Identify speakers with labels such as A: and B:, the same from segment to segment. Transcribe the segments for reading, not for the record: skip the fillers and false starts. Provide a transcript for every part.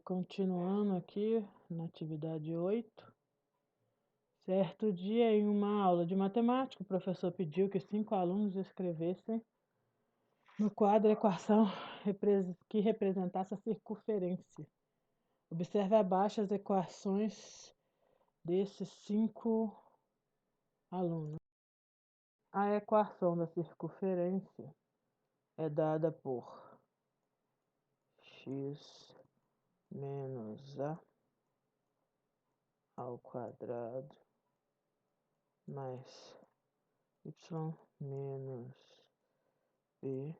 A: Continuando aqui na atividade 8, certo dia, em uma aula de matemática, o professor pediu que 5 alunos escrevessem no quadro a equação que representasse a circunferência. Observe abaixo as equações desses 5 alunos. A equação da circunferência é dada por x menos a ao quadrado mais y menos b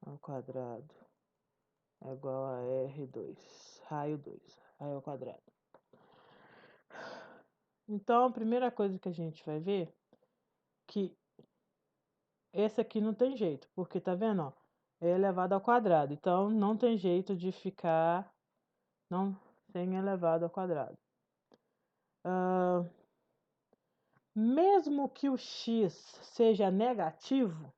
A: ao quadrado é igual a R2, raio 2, raio ao quadrado. Então, a primeira coisa que a gente vai ver que esse aqui não tem jeito, porque tá vendo, ó, é elevado ao quadrado. Então, não tem jeito de ficar sem elevado ao quadrado. Mesmo que o x seja negativo,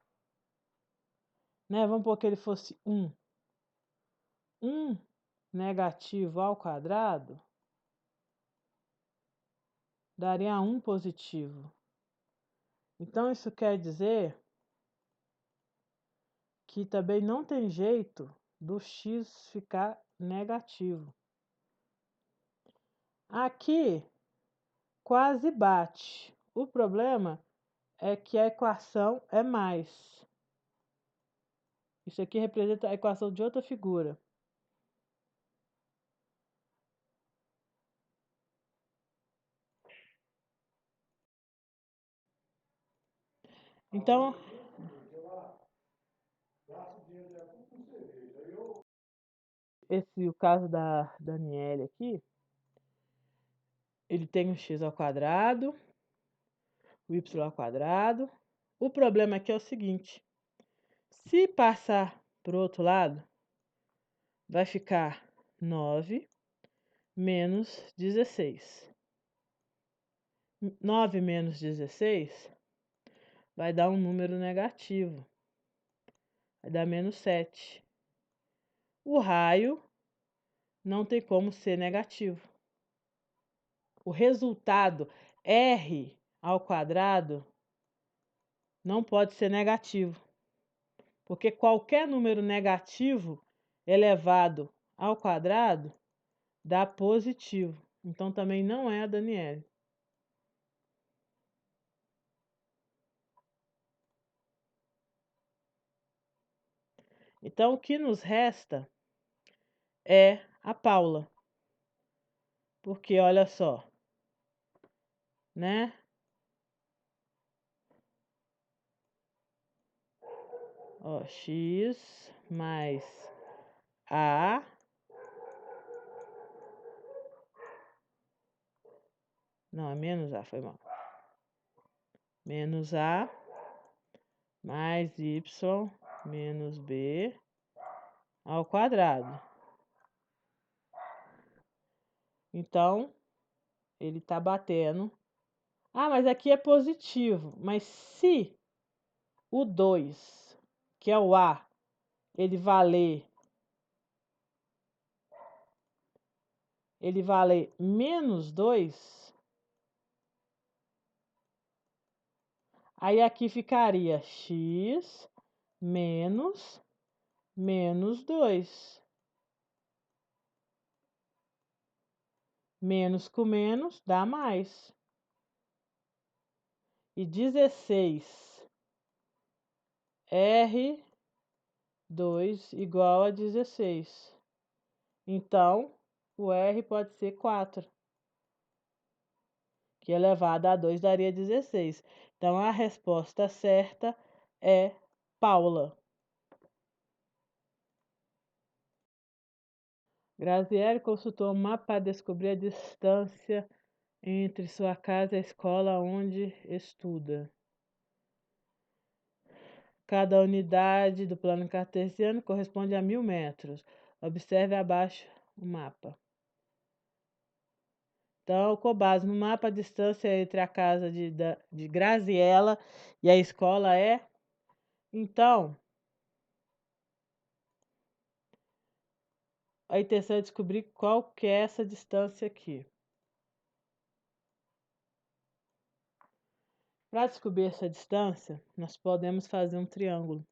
A: né? Vamos supor que ele fosse 1. 1 negativo ao quadrado daria 1 positivo. Então, isso quer dizer que também não tem jeito do x ficar negativo. Aqui quase bate. O problema é que a equação é mais. Isso aqui representa a equação de outra figura. Então, o caso da Daniele aqui, ele tem um x ao quadrado, o y ao quadrado. O problema aqui é o seguinte: se passar para o outro lado, vai ficar 9 menos 16. 9 menos 16 vai dar um número negativo. Vai dar menos 7. O raio não tem como ser negativo. O resultado r ao quadrado não pode ser negativo, porque qualquer número negativo elevado ao quadrado dá positivo. Então, também não é a Daniele. Então, o que nos resta é a Paula. Porque, olha só, né? Ó, x mais a não, é menos a, foi mal. Menos a mais y menos b ao quadrado. Então, ele está batendo. Ah, mas aqui é positivo. Mas se o 2, que é o a, ele valer menos 2, aí aqui ficaria x menos 2. Menos com menos dá mais. E 16 R2 igual a 16. Então, o R pode ser 4, que elevado a 2 daria 16. Então, a resposta certa é Paula. Graziele consultou o mapa para descobrir a distância entre sua casa e a escola onde estuda. Cada unidade do plano cartesiano corresponde a 1000 metros. Observe abaixo o mapa. Então, com base no mapa, a distância entre a casa de Graziela e a escola é... Então, a intenção é descobrir qual que é essa distância aqui. Para descobrir essa distância, nós podemos fazer um triângulo.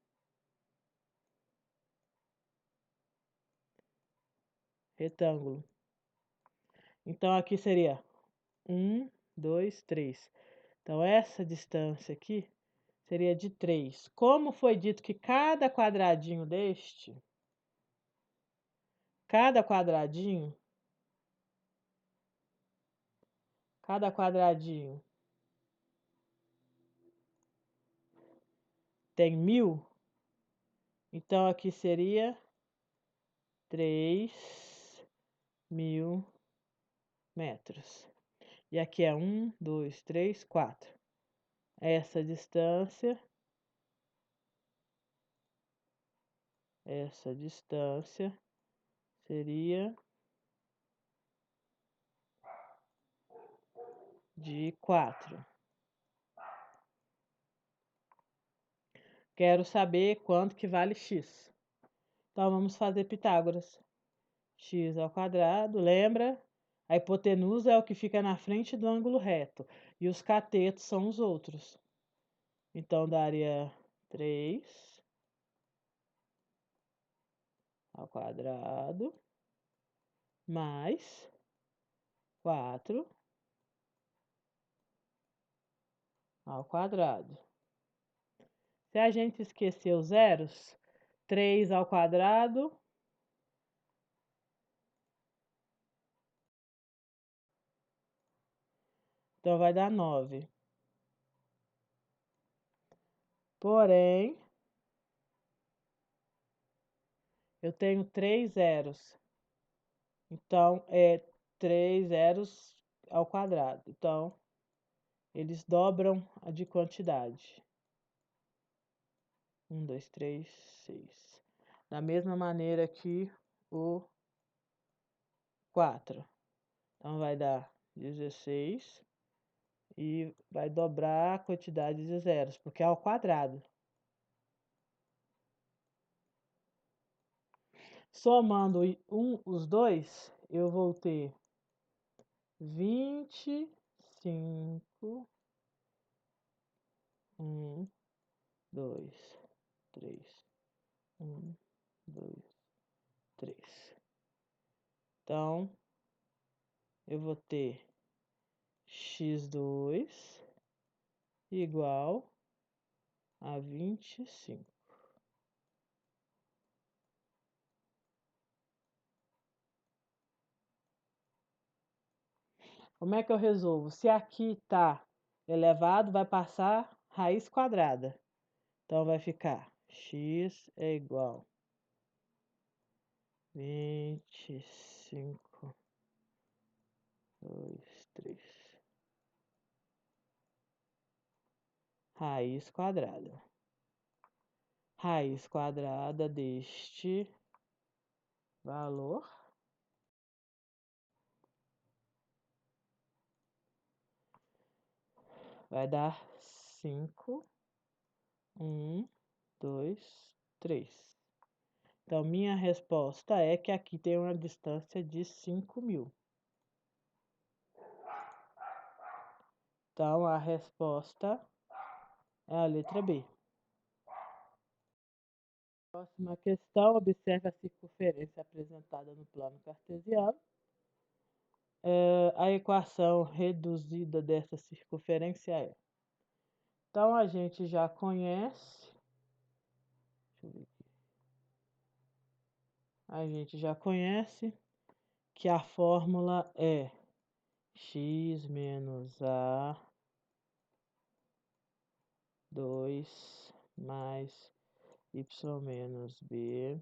A: Retângulo. Então, aqui seria 1, 2, 3. Então, essa distância aqui seria de 3. Como foi dito que cada quadradinho cada quadradinho tem 1000, então aqui seria 3.000 metros. E aqui é 1, 2, 3, 4. Essa distância seria de 4. Quero saber quanto que vale x. Então, vamos fazer Pitágoras. X ao quadrado, lembra? A hipotenusa é o que fica na frente do ângulo reto. E os catetos são os outros. Então, daria 3 ao quadrado mais 4 ao quadrado. Se a gente esquecer os zeros, 3 ao quadrado então vai dar 9. Porém, eu tenho 3 zeros. Então, é 3 zeros ao quadrado. Então, eles dobram a de quantidade. 1, 2, 3, 6. Da mesma maneira que o 4. Então, vai dar 16 e vai dobrar a quantidade de zeros, porque é ao quadrado. Somando os dois, eu vou ter 25. 1, 2, 3. 1, 2, 3. Então, eu vou ter x2 igual a 25. Como é que eu resolvo? Se aqui está elevado, vai passar raiz quadrada. Então, vai ficar x é igual a 25, 2, 3, raiz quadrada. Raiz quadrada deste valor vai dar 5, 1, 2, 3. Então, minha resposta é que aqui tem uma distância de 5.000. Então, a resposta é a letra B. Próxima questão, observe a circunferência apresentada no plano cartesiano. A equação reduzida dessa circunferência é. Então, a gente já conhece. Deixa eu ver aqui. A gente já conhece que a fórmula é x menos a 2 mais y menos b,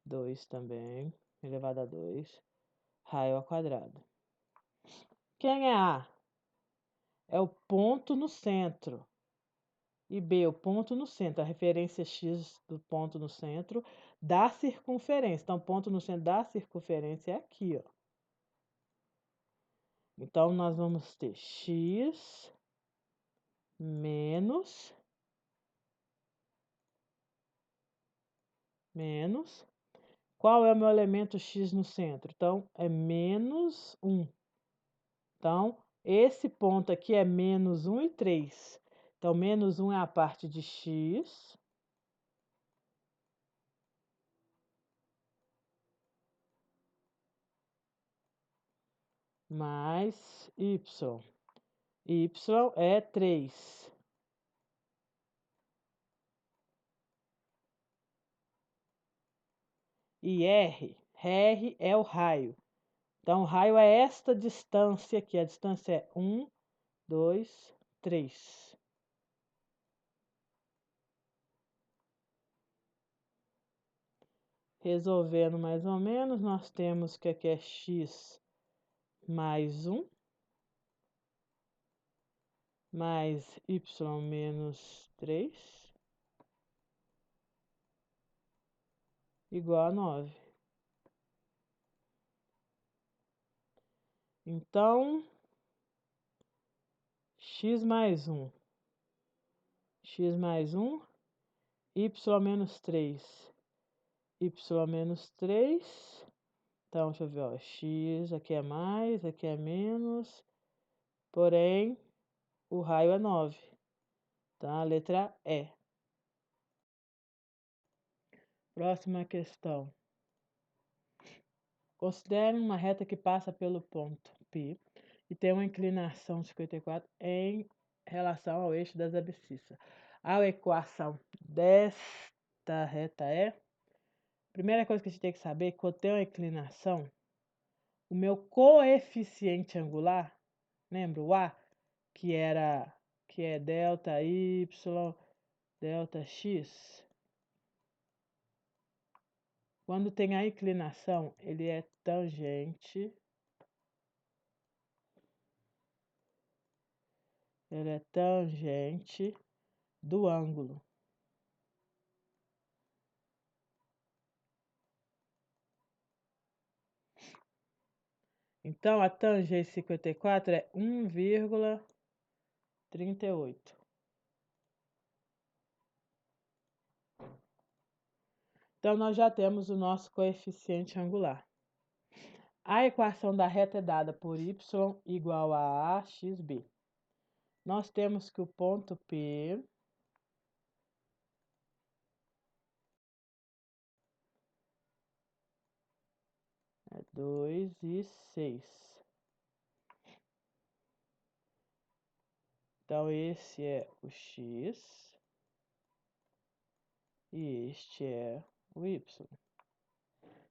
A: 2 também, elevado a 2, raio ao quadrado. Quem é A? É o ponto no centro. E B, o ponto no centro. A referência X do ponto no centro da circunferência. Então, o ponto no centro da circunferência é aqui, ó. Então, nós vamos ter X menos Qual é o meu elemento x no centro? Então, é menos 1. Então, esse ponto aqui é menos 1 e 3. Então, menos 1 é a parte de x. Mais y. Y é 3. E R é o raio. Então, o raio é esta distância aqui. A distância é 1, 2, 3. Resolvendo mais ou menos, nós temos que aqui é x mais 1, mais y menos 3, igual a 9. Então, x mais 1, y menos 3, y menos 3. Então, deixa eu ver, ó, x aqui é mais, aqui é menos, porém, o raio é 9. Então, a letra E. Próxima questão. Considere uma reta que passa pelo ponto P e tem uma inclinação 54 em relação ao eixo das abscissas. A equação desta reta é... Primeira coisa que a gente tem que saber é que quando tem uma inclinação, o meu coeficiente angular, lembra o A, que é delta y, delta x. Quando tem a inclinação, ele é tangente. Ele é tangente do ângulo. Então, a tangente 54 é 1,38. Então, nós já temos o nosso coeficiente angular. A equação da reta é dada por y igual a axb. Nós temos que o ponto P é 2 e 6. Então, esse é o x e este é o y.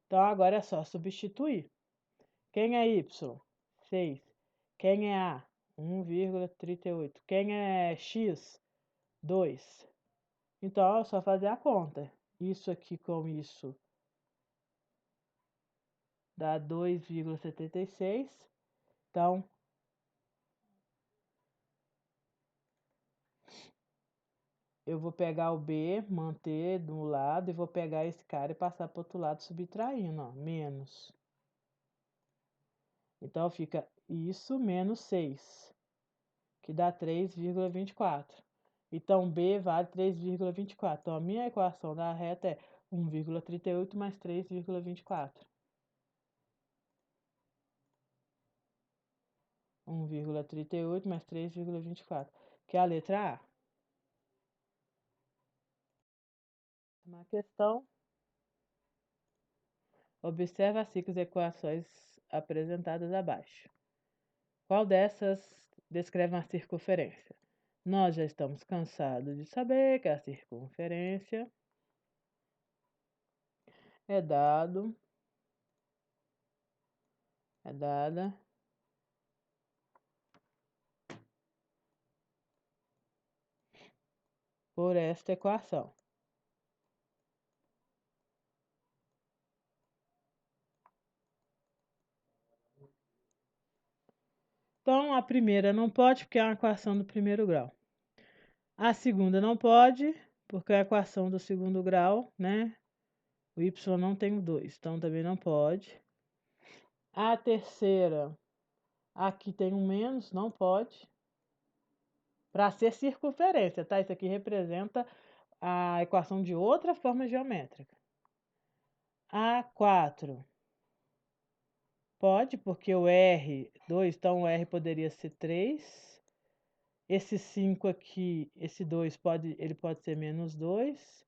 A: Então, agora é só substituir. Quem é y? 6. Quem é a? 1,38. Quem é x? 2. Então, é só fazer a conta. Isso aqui com isso dá 2,76. Então, eu vou pegar o B, manter do lado, e vou pegar esse cara e passar para o outro lado, subtraindo, ó, menos. Então, fica isso menos 6, que dá 3,24. Então, B vale 3,24. Então, a minha equação da reta é 1,38 mais 3,24. 1,38 mais 3,24, que é a letra A. Uma questão. Observe as ciclos equações apresentadas abaixo. Qual dessas descreve uma circunferência? Nós já estamos cansados de saber que a circunferência é dada por esta equação. Então, a primeira não pode, porque é uma equação do primeiro grau. A segunda não pode, porque é a equação do segundo grau, né? O y não tem o 2, então também não pode. A terceira, aqui tem um menos, não pode. Para ser circunferência, tá? Isso aqui representa a equação de outra forma geométrica. A4. Pode, porque o R2, então o R poderia ser 3. Esse 5 aqui, esse 2, ele pode ser menos 2.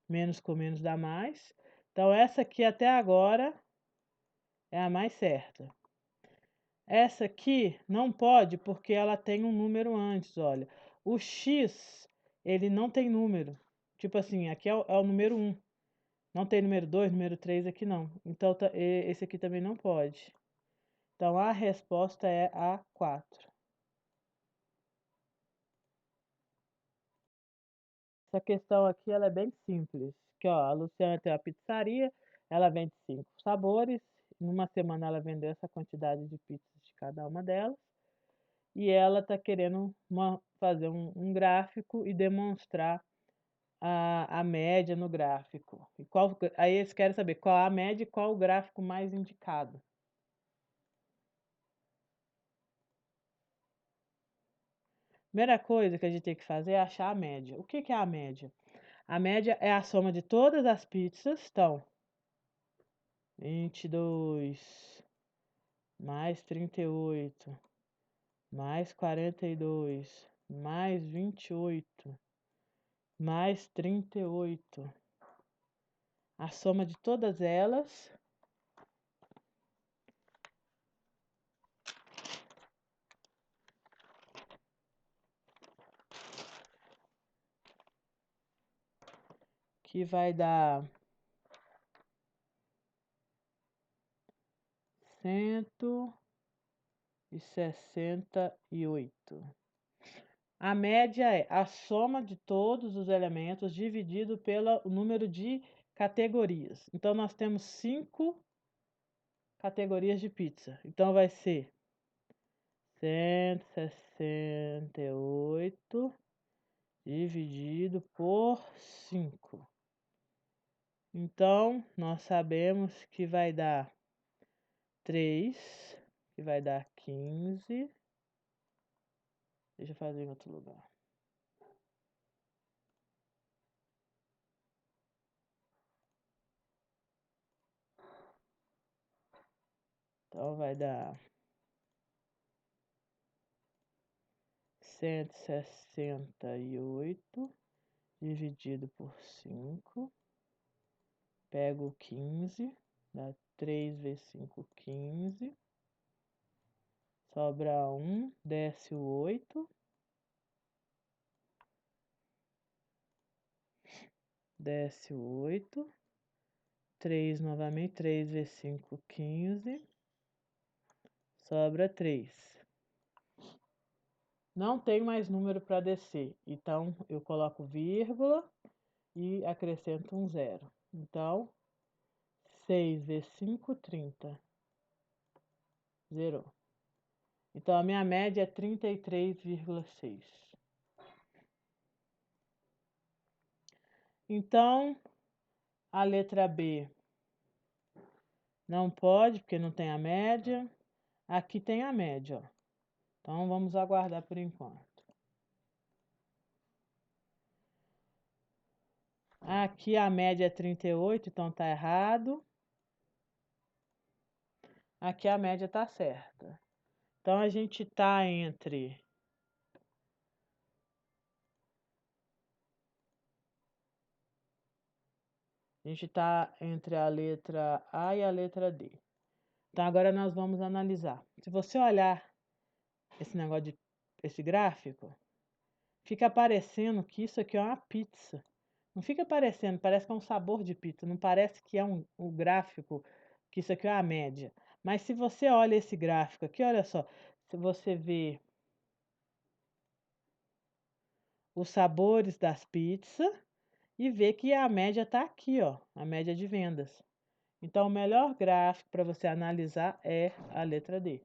A: Menos com menos dá mais. Então, essa aqui até agora é a mais certa. Essa aqui não pode porque ela tem um número antes, olha. O X, ele não tem número. Tipo assim, aqui é o número 1. Não tem número 2, número 3 aqui não. Então, esse aqui também não pode. Então, a resposta é a 4. Essa questão aqui, ela é bem simples. Que, ó, a Luciana tem uma pizzaria, ela vende 5 sabores. Numa semana ela vendeu essa quantidade de pizzas de cada uma delas. E ela está querendo fazer um gráfico e demonstrar a média no gráfico. Aí eles querem saber qual a média e qual o gráfico mais indicado. Primeira coisa que a gente tem que fazer é achar a média. O que é a média? A média é a soma de todas as pizzas. Então, 22 mais 38 mais 42 mais 28 mais 38. A soma de todas elas que vai dar 168. A média é a soma de todos os elementos dividido pelo número de categorias. Então, nós temos 5 categorias de pizza. Então, vai ser 168 dividido por 5. Então, nós sabemos que vai dar 3, que vai dar 15. Deixa eu fazer em outro lugar. Então, vai dar 168 dividido por 5. Pego o 15, dá 3 vezes 5, 15. Sobra 1, desce o 8. Desce o 8. 3 novamente, 3 vezes 5, 15. Sobra 3. Não tem mais número para descer, então eu coloco vírgula e acrescento um zero. Então, 6 vezes 5, 30. Zerou. Então, a minha média é 33,6. Então, a letra B não pode, porque não tem a média. Aqui tem a média, ó. Então, vamos aguardar por enquanto. Aqui a média é 38, então tá errado. Aqui a média tá certa. Então, a gente tá entre... A gente tá entre a letra A e a letra D. Então, agora nós vamos analisar. Se você olhar esse negócio esse gráfico, fica parecendo que isso aqui é uma pizza. Não fica parecendo, parece que é um sabor de pizza. Não parece que é um gráfico, que isso aqui é a média. Mas se você olha esse gráfico aqui, olha só. Se você vê os sabores das pizzas e vê que a média está aqui, ó. A média de vendas. Então, o melhor gráfico para você analisar é a letra D.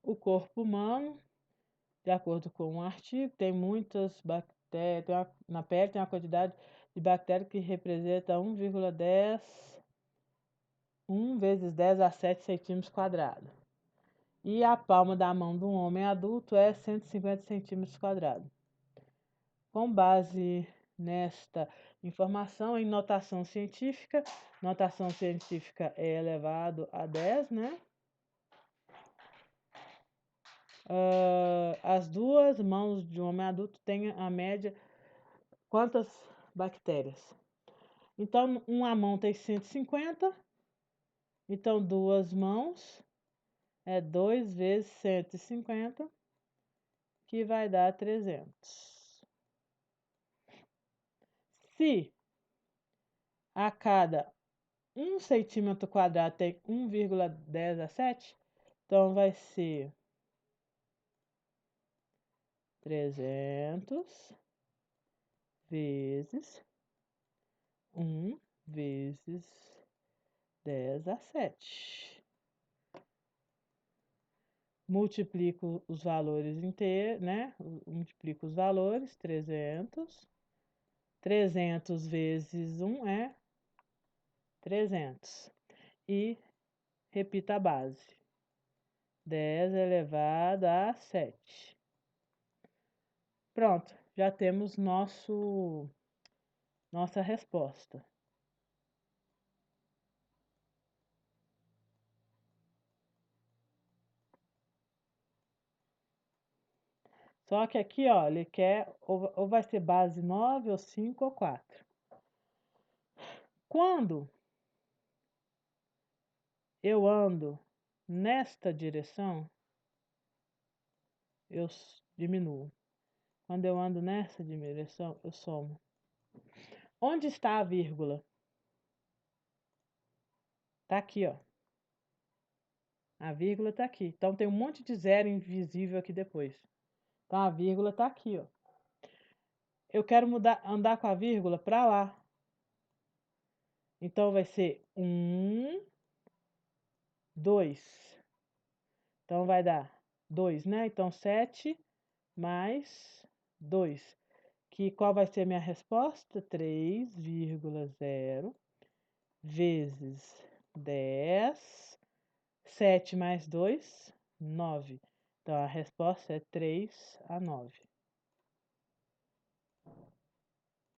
A: O corpo humano, de acordo com um artigo, tem muitas bactérias, na pele tem uma quantidade de bactérias que representa 1,10, 1 vezes 10 a 7 centímetros quadrados. E a palma da mão de um homem adulto é 150 centímetros quadrados. Com base nesta informação em notação científica. Notação científica é elevado a 10, né? As duas mãos de um homem adulto têm a média quantas bactérias? Então, uma mão tem 150, então duas mãos é 2 vezes 150, que vai dar 300. Se a cada 1 centímetro quadrado tem 1,17, então vai ser 300 vezes 1 vezes 10⁻⁷. Multiplico os valores inteiros, né? Multiplico os valores, 300. 300 vezes 1 é 300. E repita a base. 10 elevado a 7. Pronto, já temos nossa resposta. Só que aqui, ó, ele quer ou vai ser base 9, ou 5, ou 4. Quando eu ando nesta direção, eu diminuo. Quando eu ando nessa direção, eu somo. Onde está a vírgula? Tá aqui, ó. A vírgula tá aqui. Então tem um monte de zero invisível aqui depois. Então a vírgula tá aqui, ó. Eu quero andar com a vírgula para lá. Então vai ser 1, 2. Então vai dar 2, né? Então 7 mais 2. Qual vai ser a minha resposta? 3,0 vezes 10. 7 mais 2, 9. Então a resposta é 3/9.